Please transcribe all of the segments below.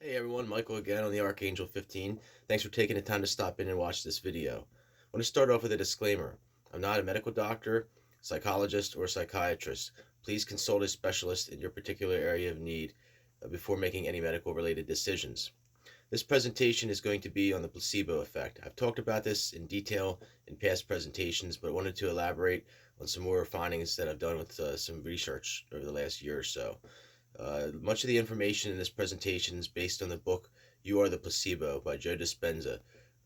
Hey everyone, Michael again on the Archangel 15. Thanks for taking the time to stop in and watch this video. I want to start off with a disclaimer. I'm not a medical doctor, psychologist, or psychiatrist. Please consult a specialist in your particular area of need before making any medical related decisions. This presentation is going to be on the placebo effect. I've talked about this in detail in past presentations, but wanted to elaborate on some more findings that I've done with some research over the last year or so. Much of the information in this presentation is based on the book You Are the Placebo by Joe Dispenza.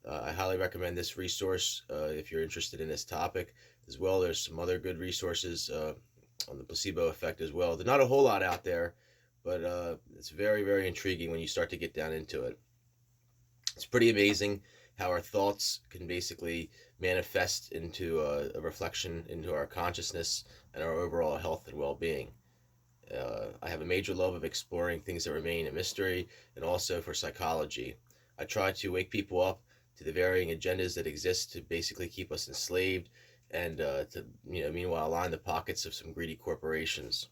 I highly recommend this resource if you're interested in this topic as well. There's some other good resources on the placebo effect as well. There's not a whole lot out there, but it's very, very intriguing when you start to get down into it. It's pretty amazing how our thoughts can basically manifest into a reflection into our consciousness and our overall health and well-being. I have a major love of exploring things that remain a mystery and also for psychology. I try to wake people up to the varying agendas that exist to basically keep us enslaved and to meanwhile line the pockets of some greedy corporations.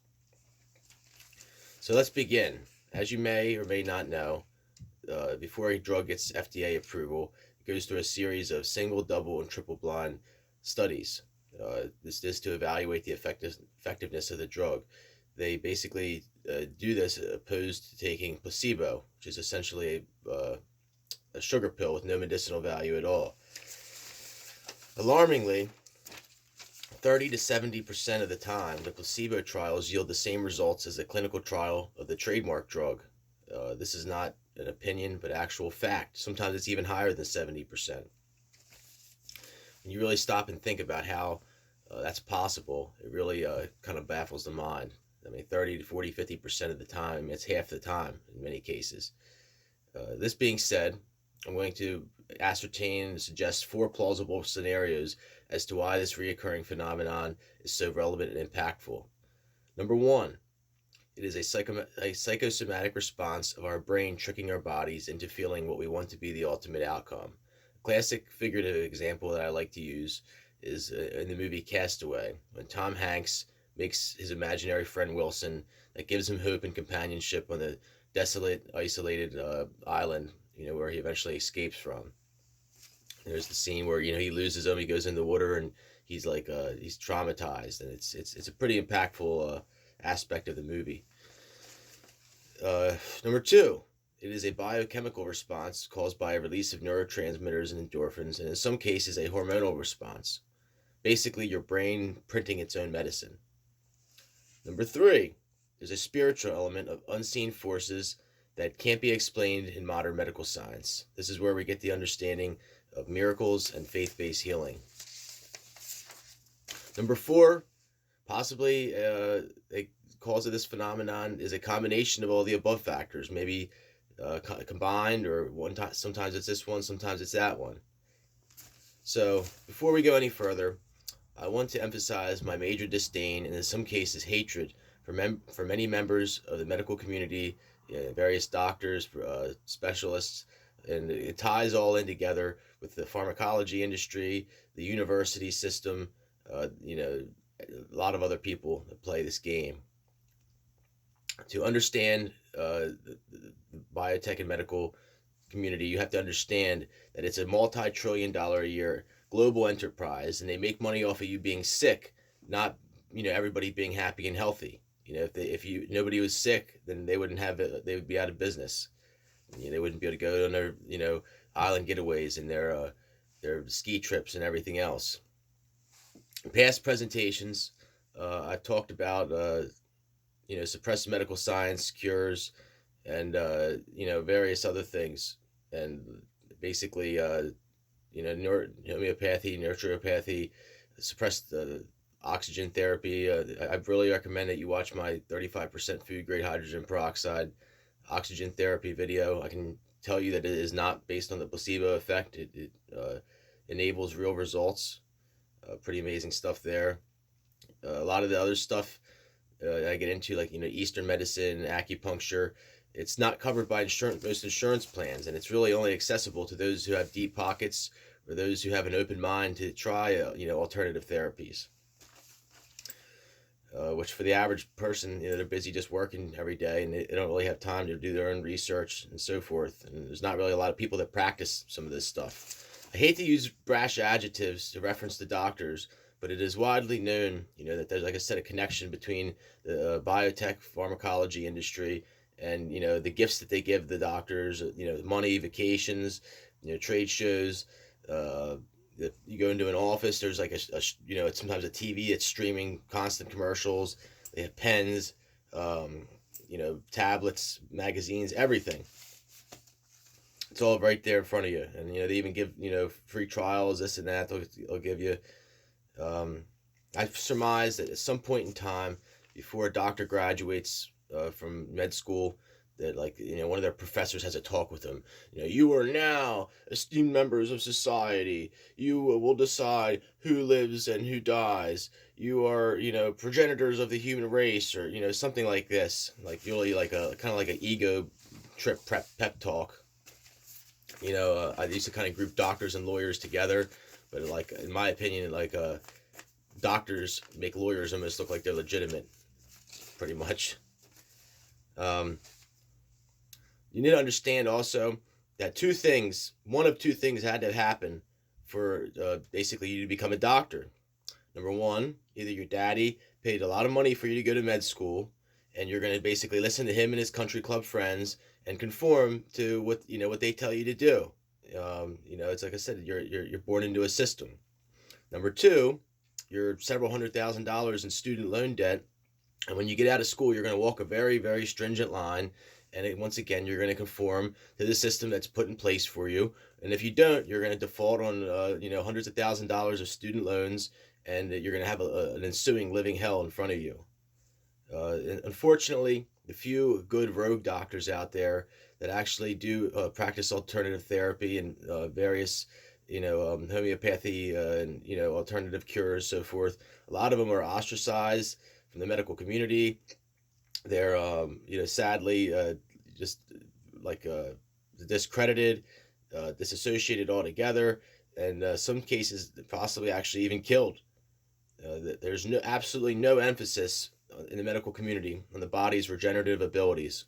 So let's begin. As you may or may not know, before a drug gets FDA approval, it goes through a series of single, double, and triple blind studies. This is to evaluate the effectiveness of the drug. They basically do this opposed to taking placebo, which is essentially a sugar pill with no medicinal value at all. Alarmingly, 30 to 70% of the time, the placebo trials yield the same results as the clinical trial of the trademark drug. This is not an opinion, but actual fact. Sometimes it's even higher than 70%. When you really stop and think about how that's possible, it really kind of baffles the mind. I mean, 30 to 40, 50% of the time, it's half the time in many cases. This being said, I'm going to ascertain and suggest 4 plausible scenarios as to why this reoccurring phenomenon is so relevant and impactful. Number 1, it is a psychosomatic response of our brain tricking our bodies into feeling what we want to be the ultimate outcome. A classic figurative example that I like to use is in the movie Castaway, when Tom Hanks makes his imaginary friend Wilson that gives him hope and companionship on the desolate, isolated island, where he eventually escapes from. There's the scene where he loses him, he goes in the water, and he's like he's traumatized, and it's a pretty impactful aspect of the movie. Number 2, it is a biochemical response caused by a release of neurotransmitters and endorphins, and in some cases a hormonal response. Basically, your brain printing its own medicine. Number 3, there's a spiritual element of unseen forces that can't be explained in modern medical science. This is where we get the understanding of miracles and faith-based healing. Number 4, possibly a cause of this phenomenon is a combination of all the above factors, maybe combined, or sometimes it's this one, sometimes it's that one. So before we go any further, I want to emphasize my major disdain and in some cases hatred for many members of the medical community, various doctors, specialists, and it ties all in together with the pharmacology industry, the university system, a lot of other people that play this game. To understand the biotech and medical community, you have to understand that it's a multi-trillion-dollar a year global enterprise, and they make money off of you being sick, not everybody being happy and healthy. If nobody was sick, then they wouldn't have it. They would be out of business. They wouldn't be able to go on their island getaways and their ski trips and everything else. In past presentations, I talked about suppressed medical science, cures, and various other things, and basically homeopathy, naturopathy, suppressed oxygen therapy. I really recommend that you watch my 35% food grade hydrogen peroxide oxygen therapy video. I can tell you that it is not based on the placebo effect. It enables real results. Pretty amazing stuff there. A lot of the other stuff I get into, like Eastern medicine, acupuncture, it's not covered by most insurance plans, and it's really only accessible to those who have deep pockets or those who have an open mind to try alternative therapies. which for the average person, they're busy just working every day, and they don't really have time to do their own research and so forth. And there's not really a lot of people that practice some of this stuff. I hate to use brash adjectives to reference the doctors, but it is widely known, that there's, like I said, a connection between the biotech pharmacology industry and, the gifts that they give the doctors, money, vacations, trade shows. You go into an office, there's like it's sometimes a TV that's streaming constant commercials. They have pens, tablets, magazines, everything. It's all right there in front of you. And, they even give, free trials, this and that. They'll give you. I've surmised that at some point in time, before a doctor graduates from med school, that one of their professors has a talk with them. You are now esteemed members of society. You will decide who lives and who dies. You are progenitors of the human race, or something like this, like really like a kind of like an ego trip pep talk. I used to kind of group doctors and lawyers together, but like in my opinion, doctors make lawyers almost look like they're legitimate, pretty much. You need to understand also that one of two things had to happen for basically you to become a doctor. Number one, either your daddy paid a lot of money for you to go to med school, and you're going to basically listen to him and his country club friends and conform to what they tell you to do. It's like I said, you're born into a system. Number two, you're several $100,000 in student loan debt, and when you get out of school, you're going to walk a very, very stringent line. And once again, you're going to conform to the system that's put in place for you. And if you don't, you're going to default on hundreds of $1,000s of student loans, and you're going to have an ensuing living hell in front of you. Unfortunately, the few good rogue doctors out there that actually do practice alternative therapy and various homeopathy and alternative cures, so forth, a lot of them are ostracized from the medical community. They're sadly just discredited, disassociated altogether, and some cases possibly actually even killed. There's absolutely no emphasis in the medical community on the body's regenerative abilities.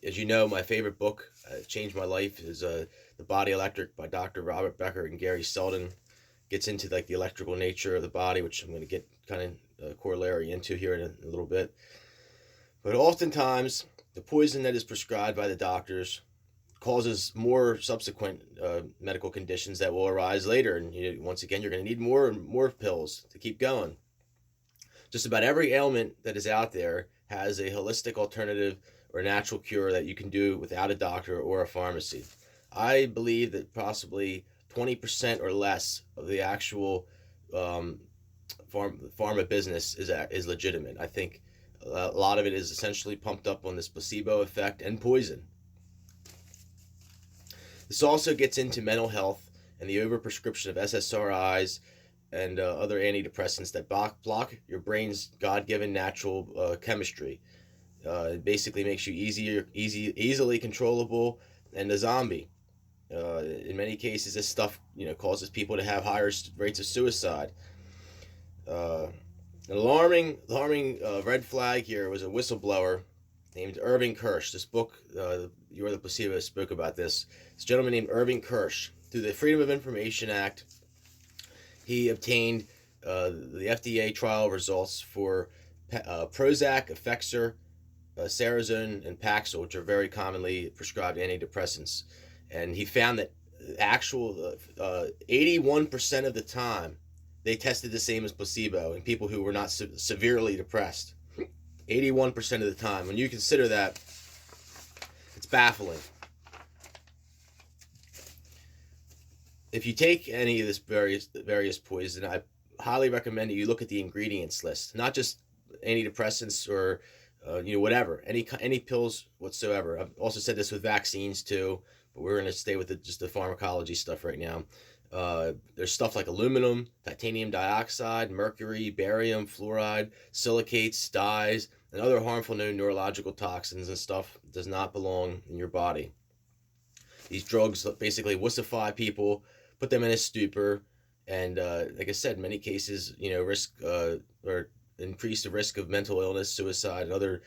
As you know, my favorite book, changed my life, is The Body Electric by Dr. Robert Becker and Gary Selden. Gets into the electrical nature of the body, which I'm going to get kind of corollary into here in a little bit. But oftentimes, the poison that is prescribed by the doctors causes more subsequent medical conditions that will arise later. And once again, you're going to need more and more pills to keep going. Just about every ailment that is out there has a holistic alternative or natural cure that you can do without a doctor or a pharmacy. I believe that possibly 20% or less of the actual pharma business is legitimate. I think a lot of it is essentially pumped up on this placebo effect and poison. This also gets into mental health and the overprescription of SSRIs and other antidepressants that block your brain's God-given natural chemistry. It basically makes you easily controllable and a zombie. In many cases, this stuff causes people to have higher rates of suicide. An alarming red flag here was a whistleblower named Irving Kirsch. This book, You Are the Placebo, spoke about this. This gentleman named Irving Kirsch, through the Freedom of Information Act, he obtained the FDA trial results for Prozac, Effexor, Sarazone, and Paxil, which are very commonly prescribed antidepressants. And he found that actual 81% of the time, they tested the same as placebo in people who were not severely depressed. 81% of the time. When you consider that, it's baffling. If you take any of this various poison, I highly recommend that you look at the ingredients list, not just antidepressants or whatever, any pills whatsoever. I've also said this with vaccines too, but we're going to stay with just the pharmacology stuff right now. There's stuff like aluminum, titanium dioxide, mercury, barium, fluoride, silicates, dyes, and other harmful known neurological toxins and stuff does not belong in your body. These drugs basically wussify people, put them in a stupor, and like I said, in many cases, risk or increase the risk of mental illness, suicide, and other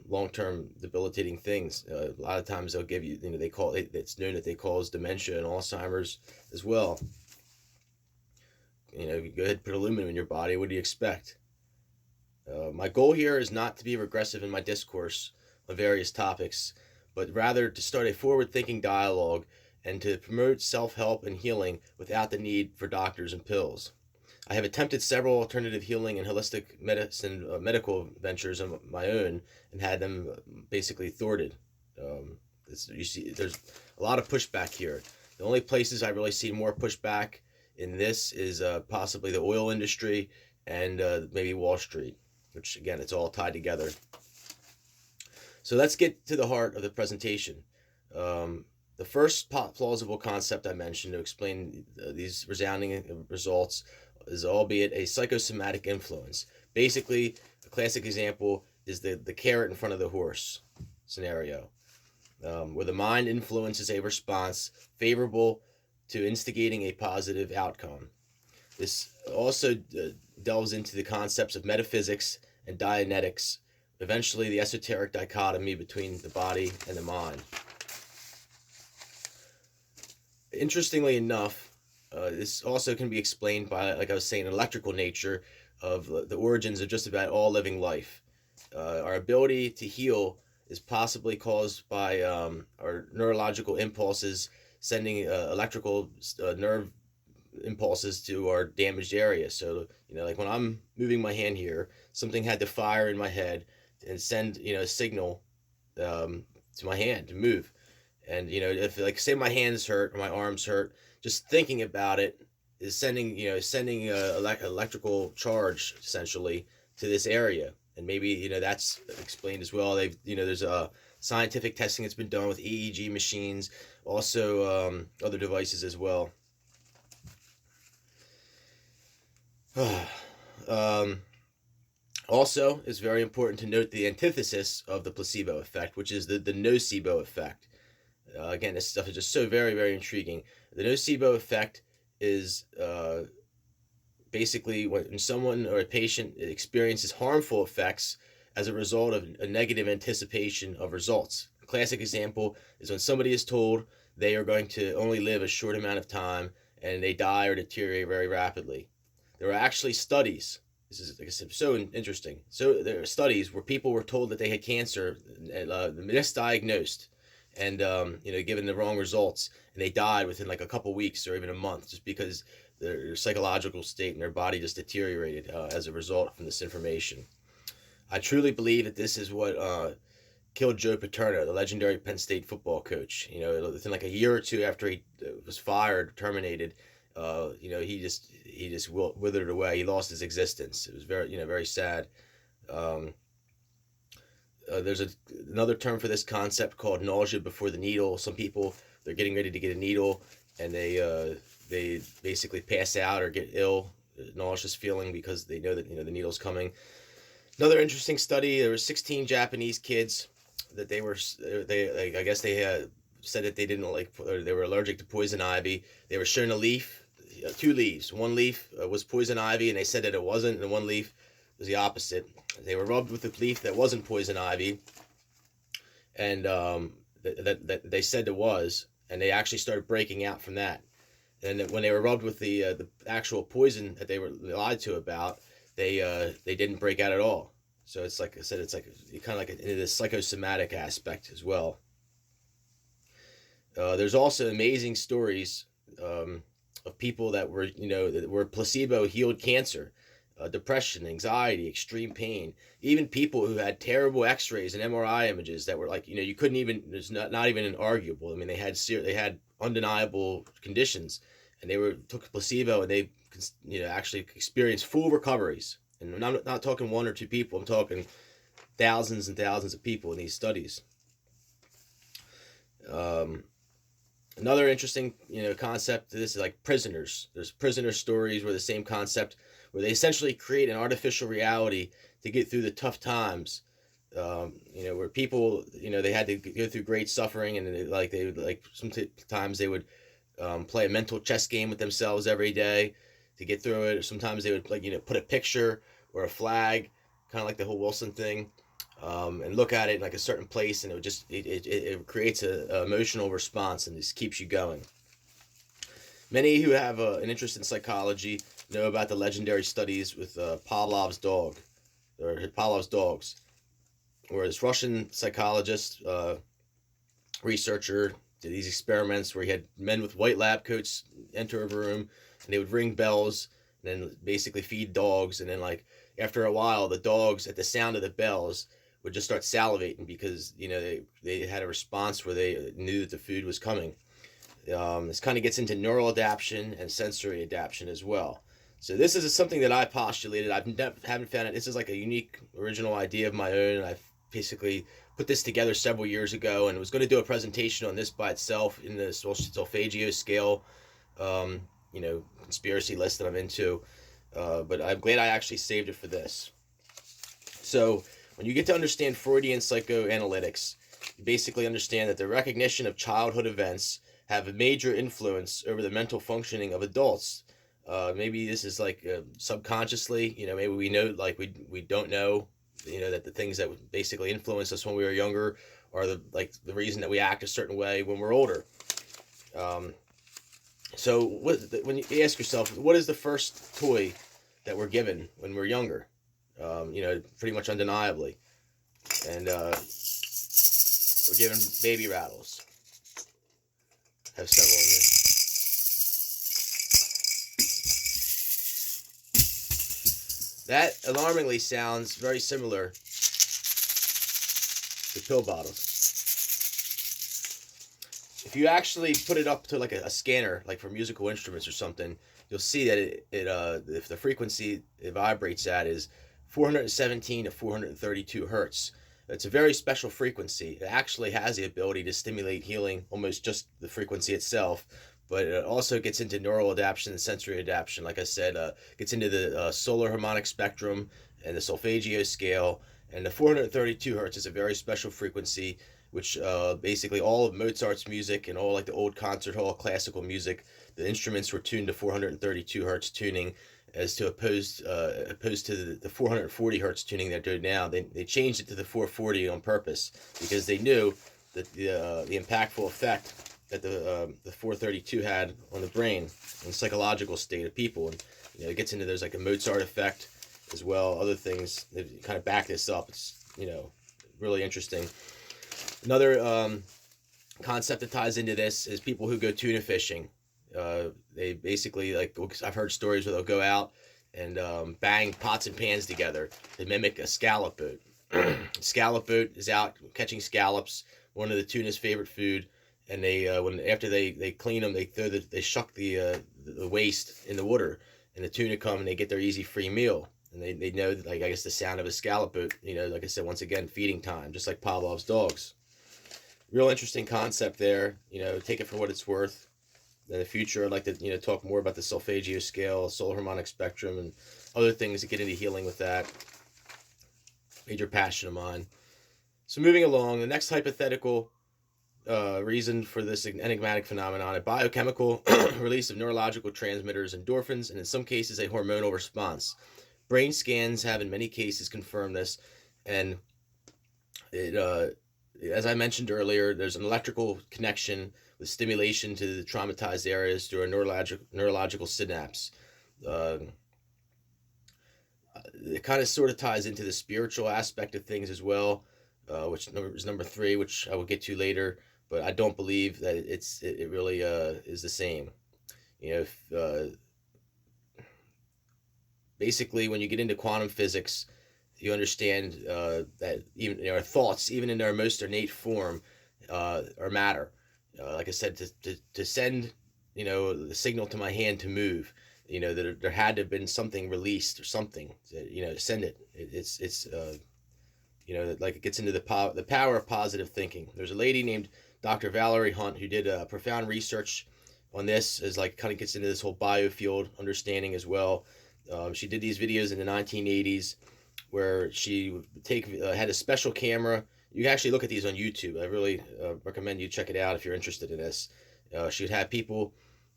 long-term debilitating things. A lot of times they'll give you, they call it, it's known that they cause dementia and Alzheimer's as well. You go ahead and put aluminum in your body. What do you expect? My goal here is not to be regressive in my discourse on various topics, but rather to start a forward-thinking dialogue and to promote self-help and healing without the need for doctors and pills. I have attempted several alternative healing and holistic medicine medical ventures on my own and had them basically thwarted. You see, there's a lot of pushback here. The only places I really see more pushback in this is possibly the oil industry and maybe Wall Street, which again, it's all tied together. So let's get to the heart of the presentation. The first plausible concept I mentioned to explain these resounding results is albeit a psychosomatic influence. Basically, a classic example is the carrot in front of the horse scenario, where the mind influences a response favorable to instigating a positive outcome. This also delves into the concepts of metaphysics and Dianetics, eventually the esoteric dichotomy between the body and the mind. Interestingly enough, this also can be explained by, like I was saying, electrical nature of the origins of just about all living life. Our ability to heal is possibly caused by our neurological impulses sending electrical nerve impulses to our damaged area. So, like when I'm moving my hand here, something had to fire in my head and send, a signal to my hand to move. And, if, like, say my hands hurt or my arms hurt, just thinking about it is sending electrical charge essentially to this area. And maybe, that's explained as well. There's a scientific testing that's been done with EEG machines, also other devices as well. Also, it's very important to note the antithesis of the placebo effect, which is the nocebo effect. Again, this stuff is just so very, very intriguing. The nocebo effect is basically when someone or a patient experiences harmful effects as a result of a negative anticipation of results. A classic example is when somebody is told they are going to only live a short amount of time and they die or deteriorate very rapidly. There are actually studies. This is, like I said, so interesting. So there are studies where people were told that they had cancer, misdiagnosed, and given the wrong results, and they died within like a couple weeks or even a month, just because their psychological state and their body just deteriorated as a result from this information. I truly believe that this is what killed Joe Paterno, the legendary Penn State football coach. Within like a year or two after he was fired, terminated, he just withered away. He lost his existence. It was very sad. There's another term for this concept called nausea before the needle. Some people, they're getting ready to get a needle, and they basically pass out or get ill, nauseous feeling because they know that the needle's coming. Another interesting study: there were 16 Japanese kids that I guess they had said that they didn't like, or they were allergic to poison ivy. They were shown a leaf, two leaves. One leaf was poison ivy, and they said that it wasn't, and one leaf was the opposite. They were rubbed with the leaf that wasn't poison ivy, and that they said it was, and they actually started breaking out from that. And when they were rubbed with the actual poison that they were lied to about, they didn't break out at all. So it's like I said, it's like kind of like into this psychosomatic aspect as well. There's also amazing stories of people that were placebo healed cancer. Depression, anxiety, extreme pain, even people who had terrible x-rays and MRI images that were like, you couldn't even, it's not even arguable. I mean, they had undeniable conditions, and they took placebo, and they actually experienced full recoveries. And I'm not talking one or two people, I'm talking thousands and thousands of people in these studies. Another interesting concept to this is like prisoners. There's prisoner stories where the same concept, where they essentially create an artificial reality to get through the tough times. Where people, they had to go through great suffering, and sometimes they would play a mental chess game with themselves every day to get through it. Sometimes they would put a picture or a flag, kind of like the whole Wilson thing, and look at it in like a certain place, and it creates a emotional response and just keeps you going. Many who have an interest in psychology know about the legendary studies with Pavlov's dog, or Pavlov's dogs, where this Russian psychologist, researcher, did these experiments where he had men with white lab coats enter a room, and they would ring bells and then basically feed dogs, and then like after a while, the dogs at the sound of the bells would just start salivating because they had a response where they knew that the food was coming. This kind of gets into neural adaptation and sensory adaptation as well. So this is something that I postulated. Haven't found it. This is like a unique, original idea of my own, and I've basically put this together several years ago, and was going to do a presentation on this by itself in the solfeggio scale, conspiracy list that I'm into. But I'm glad I actually saved it for this. So when you get to understand Freudian psychoanalytics, you basically understand that the recognition of childhood events have a major influence over the mental functioning of adults. Maybe this is like subconsciously, maybe we know, like we don't know, that the things that would basically influence us when we were younger are the reason that we act a certain way when we're older. So when you ask yourself, what is the first toy that we're given when we're younger? Pretty much undeniably. And we're given baby rattles. I have several of them. That alarmingly sounds very similar to pill bottles. If you actually put it up to like a scanner, like for musical instruments or something, you'll see that if the frequency it vibrates at is 417 to 432 hertz. It's a very special frequency. It actually has the ability to stimulate healing, almost just the frequency itself, but it also gets into neural adaptation and sensory adaptation. Like I said, gets into the solar harmonic spectrum and the solfeggio scale. And the 432 hertz is a very special frequency, which basically all of Mozart's music and all like the old concert hall classical music, the instruments were tuned to 432 hertz tuning, as to opposed to the 440 hertz tuning they're doing now. They changed it to the 440 on purpose because they knew that the impactful effect that the 432 had on the brain and the psychological state of people. And it gets into, there's like a Mozart effect as well, other things that kind of back this up. It's really interesting. Another concept that ties into this is people who go tuna fishing. They basically, like, I've heard stories where they'll go out and bang pots and pans together to mimic a scallop boat. Scallop boat is out catching scallops, one of the tuna's favorite food, and they after they clean them, they shuck the waste in the water, and the tuna come and they get their easy free meal, and they know, like, I guess the sound of a scallop boat, like I said, once again, feeding time, just like Pavlov's dogs. Real interesting concept there. Take it for what it's worth. In the future, I'd like to talk more about the solfeggio scale, solar harmonic spectrum, and other things that get into healing with that. Major passion of mine. So moving along, the next hypothetical reason for this enigmatic phenomenon: a biochemical release of neurological transmitters, endorphins, and in some cases a hormonal response. Brain scans have in many cases confirmed this, and it as I mentioned earlier, there's an electrical connection with stimulation to the traumatized areas through a neurological synapse. It kind of sort of ties into the spiritual aspect of things as well, which is number 3, which I will get to later. But I don't believe that it really is the same. Basically, when you get into quantum physics, you understand that even our thoughts, even in their most innate form, are matter. Like I said, to send the signal to my hand to move, that there had to have been something released or something to send it. It's like it gets into the power of positive thinking. There's a lady named Dr. Valerie Hunt who did profound research on this, as like kind of gets into this whole biofield understanding as well. She did these videos in the 1980s where she would had a special camera. You can actually look at these on YouTube. I really recommend you check it out if you're interested in this. She would have people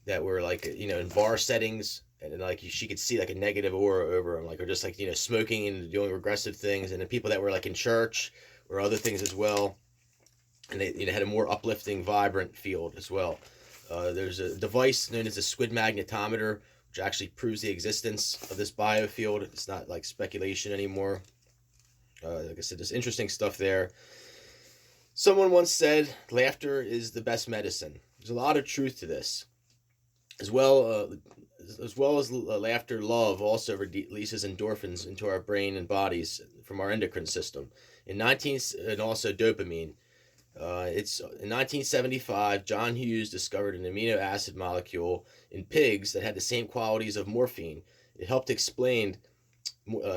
that were like, in bar settings, and like she could see like a negative aura over them, like, or just like, smoking and doing regressive things. And then people that were like in church or other things as well, and they had a more uplifting, vibrant field as well. There's a device known as a squid magnetometer, which actually proves the existence of this biofield. It's not like speculation anymore. Like I said, there's interesting stuff there. Someone once said, laughter is the best medicine. There's a lot of truth to this. As well as laughter, love also releases endorphins into our brain and bodies from our endocrine system. And also dopamine. It's in 1975, John Hughes discovered an amino acid molecule in pigs that had the same qualities of morphine. It helped explain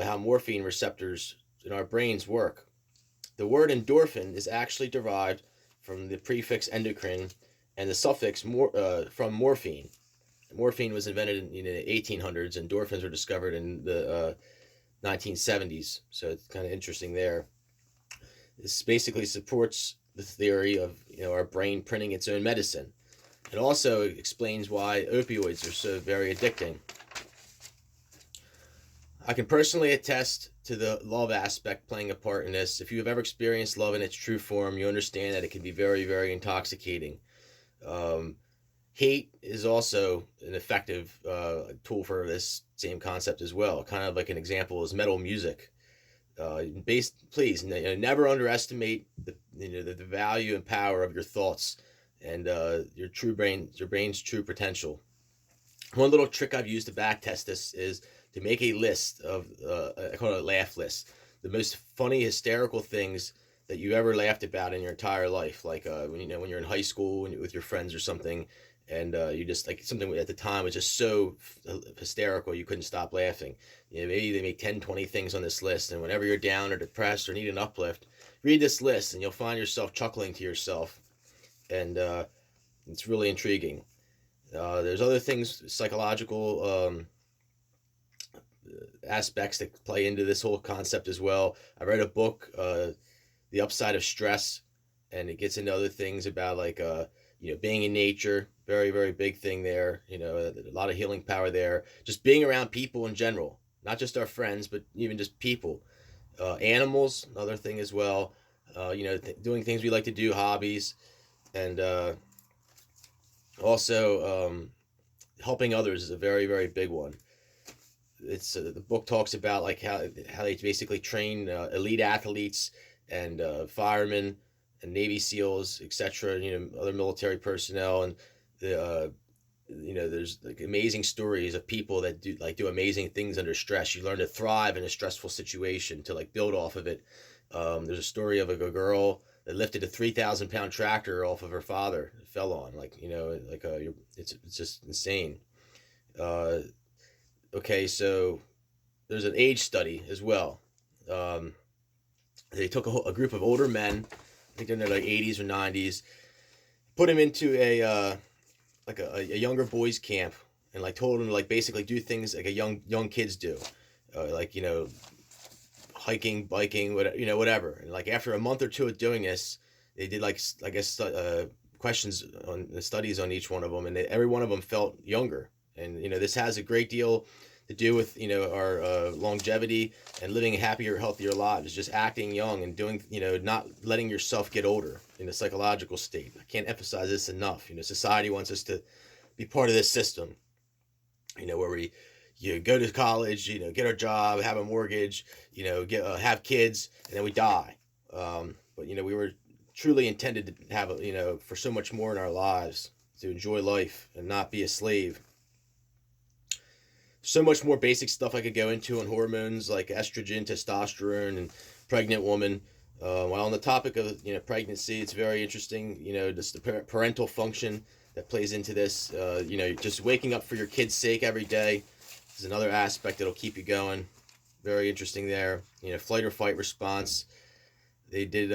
how morphine receptors in our brains work. The word endorphin is actually derived from the prefix endocrine and the suffix from morphine. Morphine was invented in the 1800s, and endorphins were discovered in the 1970s. So it's kind of interesting there. This basically supports the theory of our brain printing its own medicine. It also explains why opioids are so very addicting. I can personally attest to the love aspect playing a part in this. If you have ever experienced love in its true form, you understand that it can be very, very intoxicating. Hate is also an effective tool for this same concept as well. Kind of like an example is metal music. Please never underestimate the value and power of your thoughts and your brain's true potential. One little trick I've used to back test this is to make a list of I call it a laugh list, the most funny, hysterical things that you ever laughed about in your entire life, like when you're in high school with your friends or something, and you just like something at the time was just so hysterical you couldn't stop laughing. Maybe they make 10, 20 things on this list, and whenever you're down or depressed or need an uplift, read this list and you'll find yourself chuckling to yourself, and it's really intriguing. There's other things, psychological aspects that play into this whole concept as well. I read a book, The Upside of Stress, and it gets into other things about like being in nature. Very, very big thing there. A lot of healing power there. Just being around people in general, not just our friends, but even just people. Animals, another thing as well. Doing things we like to do, hobbies, and also helping others is a very, very big one. It's the book talks about like how they basically train elite athletes and firemen and Navy SEALs, etc. Other military personnel, and there's like amazing stories of people that do amazing things under stress. You learn to thrive in a stressful situation to like build off of it. There's a story of a girl that lifted a 3,000-pound tractor off of her father. It fell on, it's just insane. Okay, so there's an age study as well. They took a group of older men, I think they're in their like 80s or 90s, put them into a younger boys camp, and like told them to like basically do things like a young kids do, hiking, biking, whatever. And like after a month or two of doing this, they did like I guess questions on the studies on each one of them, and every one of them felt younger. And this has a great deal to do with our longevity and living happier, healthier lives. Just acting young and doing not letting yourself get older in a psychological state. I can't emphasize this enough. Society wants us to be part of this system. Where we go to college, get our job, have a mortgage, have kids, and then we die. But we were truly intended to have for so much more in our lives, to enjoy life and not be a slave. So much more basic stuff I could go into on hormones like estrogen, testosterone, and pregnant woman. While on the topic of pregnancy, it's very interesting. Just the parental function that plays into this. Just waking up for your kid's sake every day is another aspect that'll keep you going. Very interesting there. Flight or fight response. They did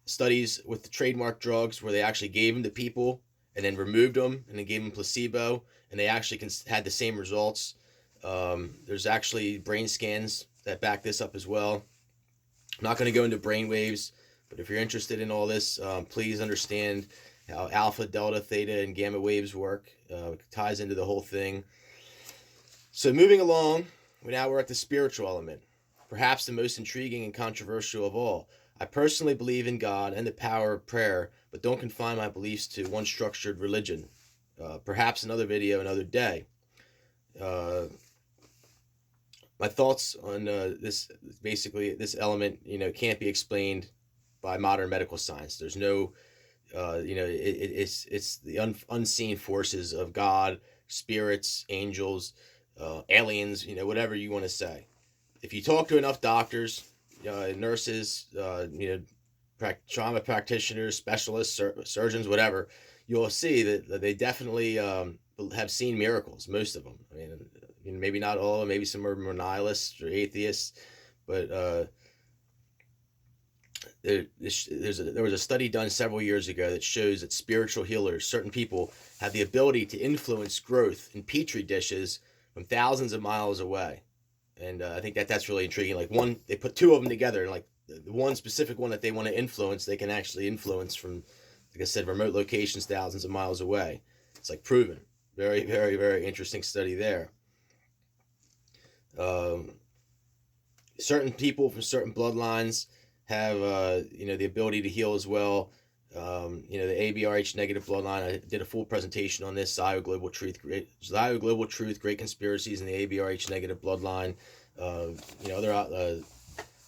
studies with the trademark drugs where they actually gave them to people and then removed them and then gave them placebo, and they actually had the same results. There's actually brain scans that back this up as well. I'm not going to go into brain waves, but if you're interested in all this, please understand how alpha, delta, theta, and gamma waves work. It ties into the whole thing. So moving along, we're at the spiritual element, perhaps the most intriguing and controversial of all. I personally believe in God and the power of prayer, but don't confine my beliefs to one structured religion. Perhaps another video, another day. My thoughts on this, basically, this element, can't be explained by modern medical science. There's no, it's the unseen forces of God, spirits, angels, aliens, whatever you want to say. If you talk to enough doctors, nurses, trauma practitioners, specialists, surgeons, whatever, you'll see that they definitely have seen miracles. Most of them. I mean, maybe not all. Maybe some are more nihilists or atheists, but there was a study done several years ago that shows that spiritual healers, certain people, have the ability to influence growth in petri dishes from thousands of miles away. And I think that's really intriguing. Like they put two of them together, and like the one specific one that they want to influence, they can actually influence from, like I said, remote locations thousands of miles away. It's like proven. Very, very, very interesting study there. Certain people from certain bloodlines have the ability to heal as well. The ABRH negative bloodline. I did a full presentation on this. Zio Global Truth, Great Conspiracies in the ABRH negative bloodline. Other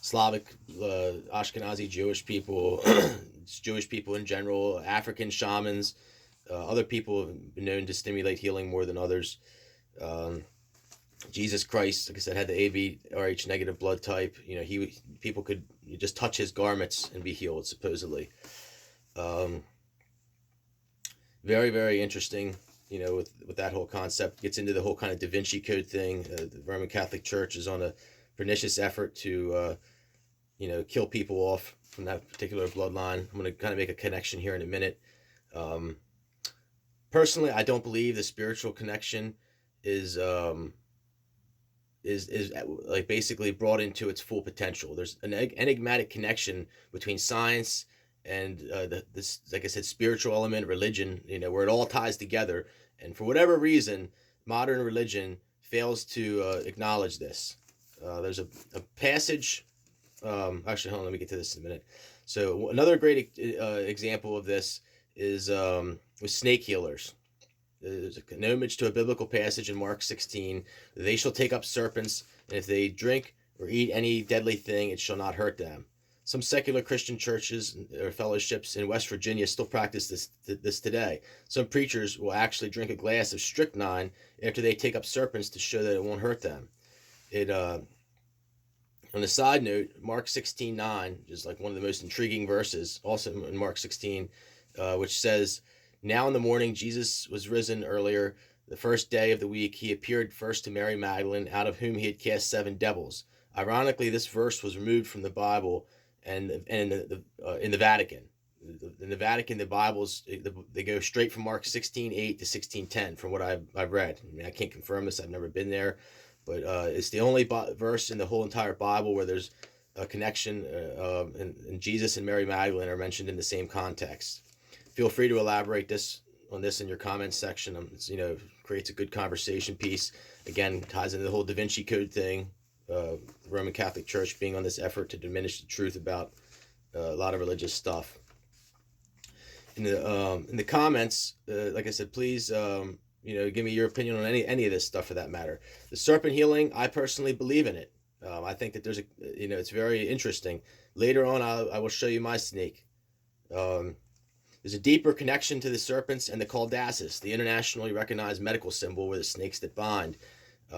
Slavic, Ashkenazi Jewish people, Jewish people in general, African shamans, other people have been known to stimulate healing more than others. Jesus Christ, like I said, had the ABRH negative blood type. People could just touch his garments and be healed, supposedly. Very, very interesting, with that whole concept. Gets into the whole kind of Da Vinci Code thing. The Roman Catholic Church is on a pernicious effort to, kill people off from that particular bloodline. I'm going to kind of make a connection here in a minute. Personally, I don't believe the spiritual connection is like basically brought into its full potential. There's an enigmatic connection between science and this, like I said, spiritual element, religion, where it all ties together. And for whatever reason, modern religion fails to acknowledge this. There's a passage. Actually, hold on, let me get to this in a minute. So another great example of this is with snake healers. There's an homage to a biblical passage in Mark 16. They shall take up serpents, and if they drink or eat any deadly thing, it shall not hurt them. Some secular Christian churches or fellowships in West Virginia still practice this today. Some preachers will actually drink a glass of strychnine after they take up serpents to show that it won't hurt them. On a side note, Mark 16:9 is like one of the most intriguing verses, also in Mark 16, which says, "Now in the morning, Jesus was risen earlier. The first day of the week, he appeared first to Mary Magdalene, out of whom he had cast 7 devils." Ironically, this verse was removed from the Bible and in the Vatican. In the Vatican, the Bibles, they go straight from Mark 16:8 to 16:10, from what I've read. I mean, I can't confirm this. I've never been there, but it's the only verse in the whole entire Bible where there's a connection, and Jesus and Mary Magdalene are mentioned in the same context. Feel free to elaborate on this in your comments section. Creates a good conversation piece. Again, ties into the whole Da Vinci Code thing. The Roman Catholic Church being on this effort to diminish the truth about a lot of religious stuff. In the comments, like I said, please give me your opinion on any of this stuff for that matter. The serpent healing, I personally believe in it. I think that it's very interesting. Later on, I will show you my snake. There's a deeper connection to the serpents and the Caldasis, the internationally recognized medical symbol where the snakes that bind.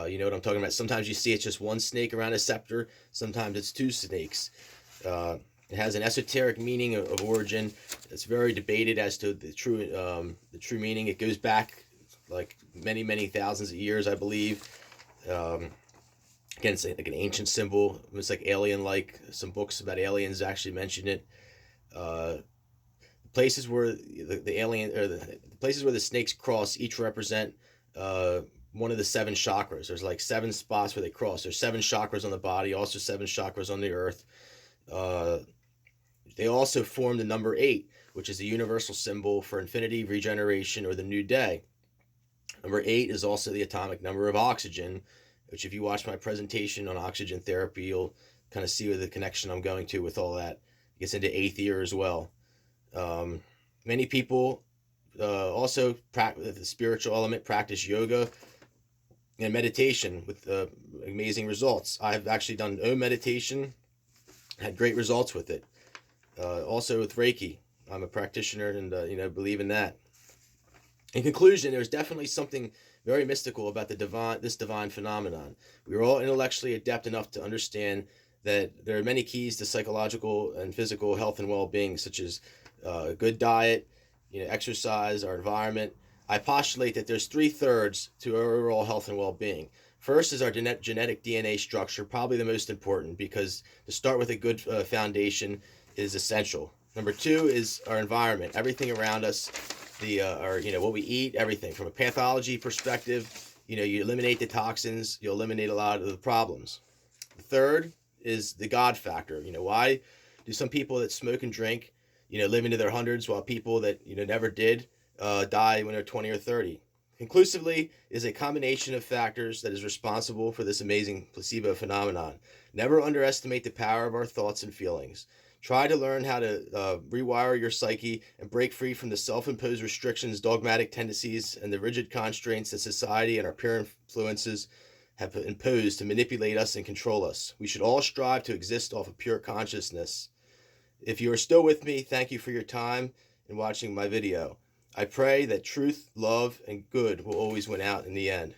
You know what I'm talking about? Sometimes you see it's just one snake around a scepter. Sometimes it's 2 snakes. It has an esoteric meaning of origin. It's very debated as to the true meaning. It goes back like many, many thousands of years, I believe. Again, it's like an ancient symbol. It's like alien-like. Some books about aliens actually mention it. Places where the places where the snakes cross each represent one of the 7 chakras. There's like 7 spots where they cross. There's 7 chakras on the body, also 7 chakras on the earth. They also form the number 8, which is the universal symbol for infinity, regeneration, or the new day. Number 8 is also the atomic number of oxygen, which if you watch my presentation on oxygen therapy, you'll kind of see where the connection I'm going to with all that. It gets into eighth year as well. Many people also practice the spiritual element, practice yoga and meditation with amazing results. I've actually done Om meditation, had great results with it. Also with Reiki, I'm a practitioner and believe in that. In conclusion, there's definitely something very mystical about this divine phenomenon. We are all intellectually adept enough to understand that there are many keys to psychological and physical health and well-being, such as a good diet, exercise, our environment. I postulate that there's 3/3 to our overall health and well-being. First is our genetic DNA structure, probably the most important, because to start with a good foundation is essential. Number 2 is our environment, everything around us, what we eat, everything. From a pathology perspective, you eliminate the toxins, you'll eliminate a lot of the problems. The third is the God factor. Why do some people that smoke and drink, live into their hundreds, while people that never did die when they're 20 or 30? Conclusively, is a combination of factors that is responsible for this amazing placebo phenomenon. Never underestimate the power of our thoughts and feelings. Try to learn how to rewire your psyche and break free from the self-imposed restrictions, dogmatic tendencies, and the rigid constraints that society and our peer influences have imposed to manipulate us and control us. We should all strive to exist off of pure consciousness. If you are still with me, thank you for your time in watching my video. I pray that truth, love, and good will always win out in the end.